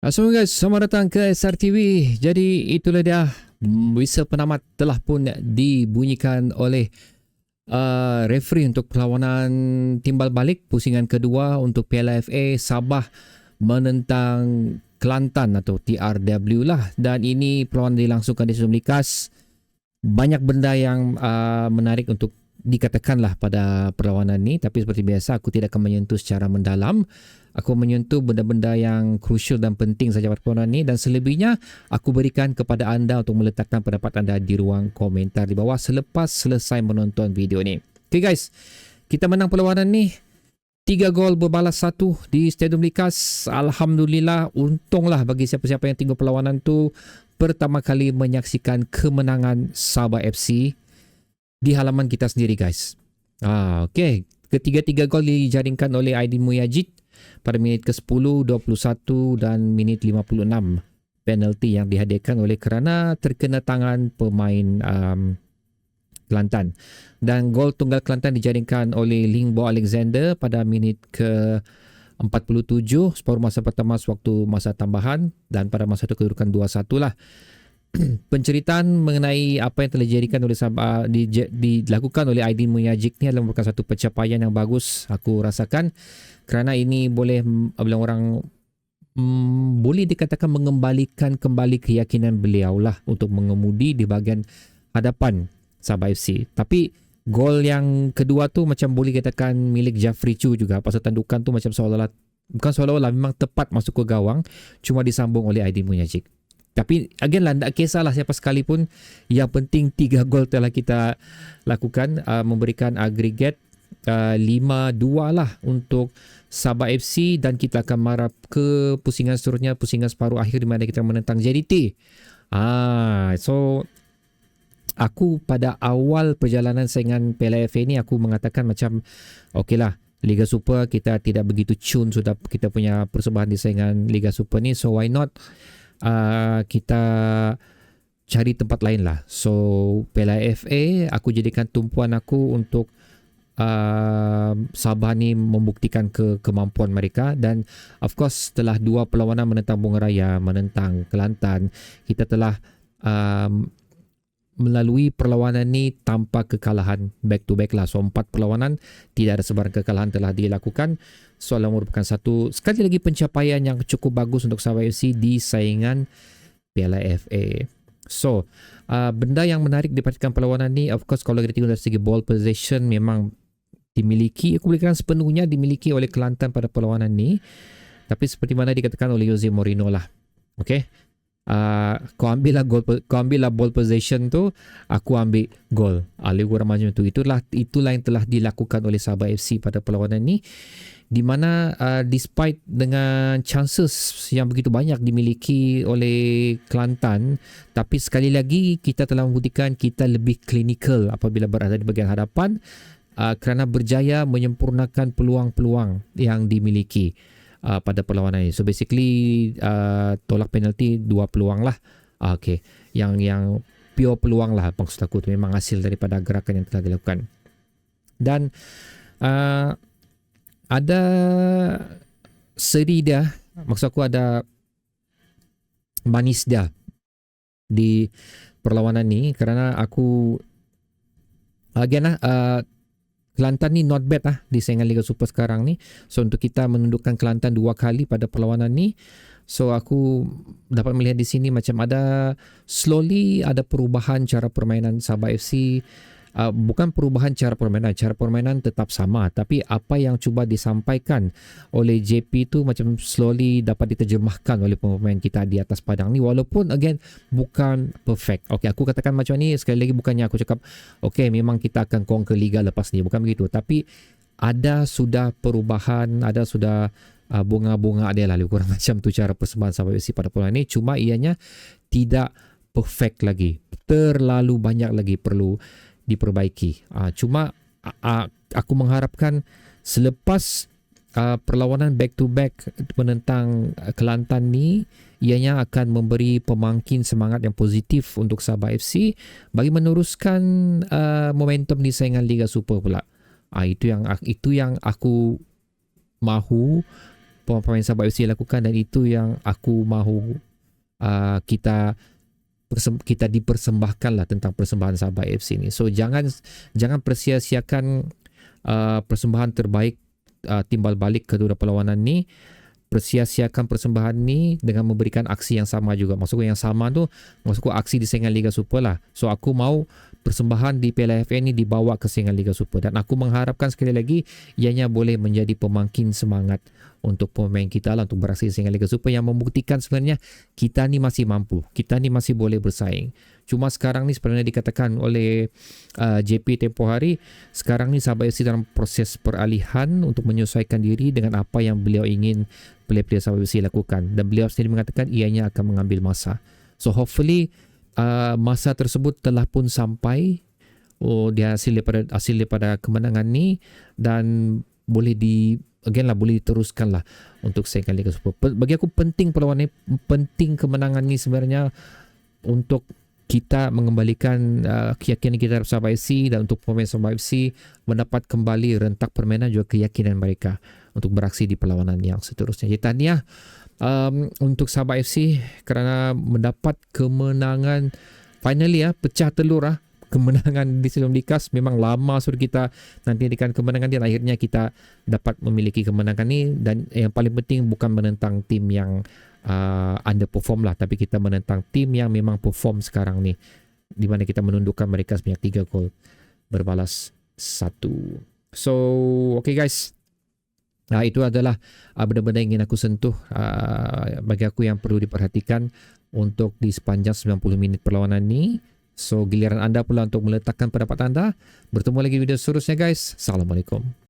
Assalamualaikum guys, selamat datang ke SRTV. Jadi itulah dia, whistle penamat telah pun dibunyikan oleh referee untuk perlawanan timbal balik pusingan kedua untuk Piala FA Sabah menentang Kelantan atau TRW lah. Dan ini perlawanan dilangsungkan di Stadium Likas. Banyak benda yang menarik untuk dikatakanlah pada perlawanan ni, tapi seperti biasa aku tidak akan menyentuh secara mendalam. Aku menyentuh benda-benda yang crucial dan penting saja pada perlawanan ni, dan selebihnya aku berikan kepada anda untuk meletakkan pendapat anda di ruang komentar di bawah selepas selesai menonton video ni. Okay guys, kita menang perlawanan ni 3 gol berbalas 1 di Stadium Likas. Alhamdulillah, untunglah bagi siapa-siapa yang tengok perlawanan tu pertama kali menyaksikan kemenangan Sabah FC di halaman kita sendiri guys. Okay. Ketiga-tiga gol dijaringkan oleh Aidin Muyajid pada minit ke-10, 21 dan minit 56. Penalti yang dihadirkan oleh kerana terkena tangan pemain Kelantan. Dan gol tunggal Kelantan dijaringkan oleh Lingbo Alexander pada minit ke-47, separuh masa pertama sewaktu masa tambahan, dan pada masa itu kedudukan 2-1 lah. Penceritaan mengenai apa yang telah dijadikan oleh Sabah dilakukan oleh Aidin Muyajid ni adalah merupakan satu pencapaian yang bagus aku rasakan, kerana ini boleh bilang orang boleh dikatakan mengembalikan kembali keyakinan beliau lah untuk mengemudi di bahagian hadapan Sabah FC. Tapi gol yang kedua tu macam boleh katakan milik Jafri Chu juga, pasal tandukan tu macam seolah-olah memang tepat masuk ke gawang, cuma disambung oleh Aidin Muyajid. Tapi again lah, tak kisahlah siapa sekalipun, yang penting 3 gol telah kita lakukan, memberikan agregat 5-2 lah untuk Sabah FC, dan kita akan marah ke pusingan seterusnya, pusingan separuh akhir di mana kita menentang JDT. So aku pada awal perjalanan saingan Piala FA ni aku mengatakan macam okey lah, Liga Super kita tidak begitu tune sudah kita punya persembahan di saingan Liga Super ni, so why not kita cari tempat lain lah. So Piala FA aku jadikan tumpuan aku untuk Sabah ni membuktikan kemampuan mereka. Dan of course setelah 2 perlawanan menentang Bunga Raya, menentang Kelantan, kita telah melalui perlawanan ni tanpa kekalahan back to back lah. So 4 perlawanan tidak ada sebarang kekalahan telah dilakukan. Soalan merupakan satu sekali lagi pencapaian yang cukup bagus untuk Sabah FC di saingan Piala FA. So benda yang menarik diperhatikan perlawanan ni, of course kalau kita tengok dari segi ball possession, memang dimiliki, aku boleh katakan sepenuhnya dimiliki oleh Kelantan pada perlawanan ni. Tapi seperti mana dikatakan oleh Jose Mourinho lah, okay, kau ambil lah ball possession tu, aku ambil gol. Lebih kurang macam tu. Itulah yang telah dilakukan oleh Sabah FC pada perlawanan ni, di mana despite dengan chances yang begitu banyak dimiliki oleh Kelantan, tapi sekali lagi kita telah membuktikan kita lebih klinikal apabila berada di bahagian hadapan, kerana berjaya menyempurnakan peluang-peluang yang dimiliki pada perlawanan ini. So basically tolak penalti 2 peluang lah. Okay, yang pure peluang lah maksud aku tu, memang hasil daripada gerakan yang telah dilakukan. Dan ada seri dia, maksud aku ada manis dia di perlawanan ni, kerana aku again lah, Kelantan ni not bad lah di saingan Liga Super sekarang ni. So untuk kita menundukkan Kelantan 2 kali pada perlawanan ni, so aku dapat melihat di sini macam ada slowly ada perubahan cara permainan Sabah FC. Bukan perubahan cara permainan tetap sama, tapi apa yang cuba disampaikan oleh JP tu macam slowly dapat diterjemahkan oleh pemain kita di atas padang ni, walaupun again bukan perfect. Okay, aku katakan macam ni sekali lagi, bukannya aku cakap okay memang kita akan conquer liga lepas ni, bukan begitu, tapi ada sudah perubahan, ada sudah bunga-bunga dia lah, lebih kurang macam tu cara persembahan Sabah FC pada perlawanan ni. Cuma ianya tidak perfect lagi, terlalu banyak lagi perlu diperbaiki. Cuma aku mengharapkan selepas perlawanan back to back menentang Kelantan ni, ianya akan memberi pemangkin semangat yang positif untuk Sabah FC bagi meneruskan momentum di saingan Liga Super pula. Itu yang aku mahu pemain Sabah FC lakukan, dan itu yang aku mahu kita dipersembahkan lah tentang persembahan Sabah FC ni. So jangan persia-siakan persembahan terbaik timbal balik kedua perlawanan ni. Persia-siakan persembahan ni dengan memberikan aksi yang sama juga. Maksudku yang sama tu, maksudku aksi di saingan Liga Super lah. So aku mau persembahan di Piala FA ni dibawa ke saingan Liga Super, dan aku mengharapkan sekali lagi ianya boleh menjadi pemangkin semangat untuk pemain kita lah untuk beraksi di saingan Liga Super, yang membuktikan sebenarnya kita ni masih mampu, kita ni masih boleh bersaing. Cuma sekarang ni sebenarnya dikatakan oleh JP tempoh hari, sekarang ni Sabah FC dalam proses peralihan untuk menyesuaikan diri dengan apa yang beliau ingin player-player Sabah FC lakukan, dan beliau sendiri mengatakan ianya akan mengambil masa. So hopefully masa tersebut telah pun sampai dia hasil daripada kemenangan ni, dan boleh boleh diteruskan lah untuk saingan Liga Super. Bagi aku penting perlawanan ni, penting kemenangan ni sebenarnya untuk kita mengembalikan keyakinan kita terhadap Sabah FC, dan untuk pemain Sabah FC mendapat kembali rentak permainan juga keyakinan mereka untuk beraksi di perlawanan yang seterusnya. Jadi tahniah untuk Sabah FC kerana mendapat kemenangan finally, pecah telur kemenangan di Silom Likas. Memang lama sudah kita nantikan kemenangan dia, akhirnya kita dapat memiliki kemenangan ni, dan yang paling penting bukan menentang tim yang underperform lah, tapi kita menentang tim yang memang perform sekarang ni, di mana kita menundukkan mereka sebanyak 3 gol berbalas 1. So okay guys, itu adalah benda-benda yang ingin aku sentuh bagi aku yang perlu diperhatikan untuk di sepanjang 90 minit perlawanan ni. So giliran anda pula untuk meletakkan pendapat anda. Bertemu lagi video seterusnya guys. Assalamualaikum.